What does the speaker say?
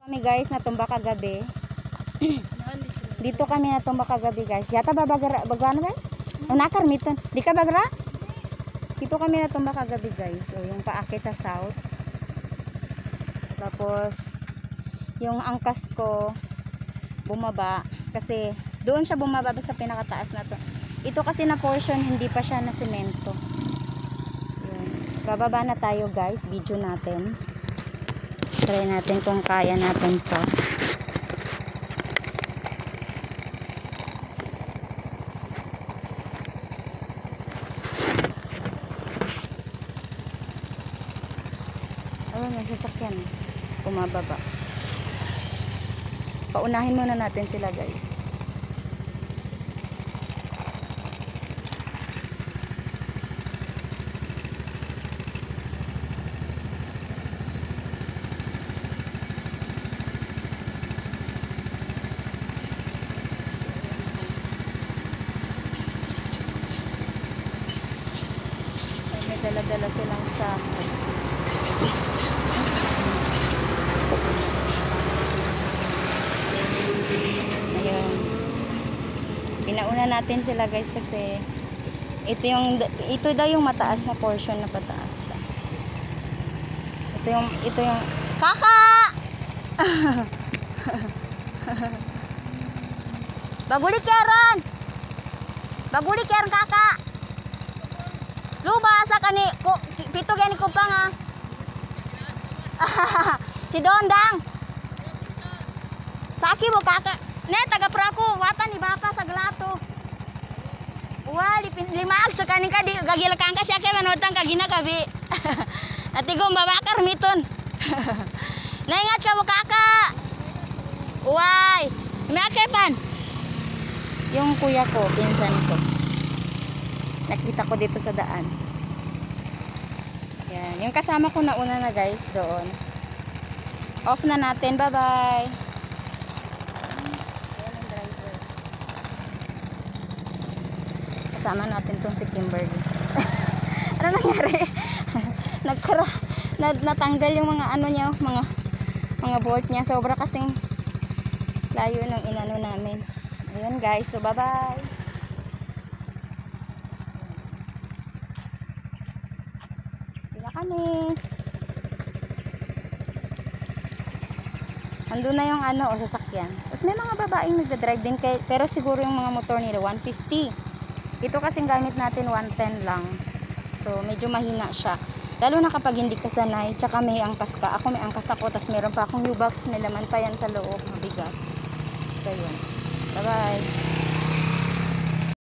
Kami guys natumba kagabi. Dito kami natumba kagabi guys. Yata ba bagara bagano ba? Nakar miton. Di ka bagra? Dito kami natumba kagabi guys. So yung paakit sa south. Tapos yung angkas ko bumaba kasi doon siya bumaba sa pinakataas na to. Ito kasi na portion hindi pa siya na semento. Yun. Bababa na tayo guys. Video natin. Try natin kung kaya natin to. Ayun yung sasakyan. Bumababa. Paunahin muna natin sila guys. May dala-dala silang sako. Ayun. Pinauna natin sila guys kasi ito daw yung mataas na portion na pataas siya. Ito yung kaka! Baguli keron! Baguli keron kaka! Luba sa kani pito gani ko pa nga. Si Dondang. Saki mo kaka. Ne taga prako watan ni bapa sa glato. Wali limaag sa kaning ka di gagilakang ka siya kay manotang kagina kabi. Ati ko babakar miton. Naingat ka mo kaka. Uway. Miakepan. Yung kuya ko, pinsan ko. Nakita ko dito sa daan. Yan. Yung kasama ko nauna na guys doon. Off na natin. Bye-bye. Ayan yung driver. Kasama natin tong si Kimberly. Ano nangyari? Natanggal yung mga ano niya, mga bolt niya. Sobra kasing layo ng inano namin. Ayun guys. So bye-bye. Kami. Andun na yung ano o sasakyan. Tapos may mga babaeng nagda-drive din pero siguro yung mga motor nila 150. Ito kasing gamit natin 110 lang. So medyo mahina siya. Lalo na kapag hindi ka sanay, tsaka may angkas ka. Ako may angkas ako, tapos meron pa akong U-box, may laman pa yan sa loob, mabigat. So yun. Bye bye.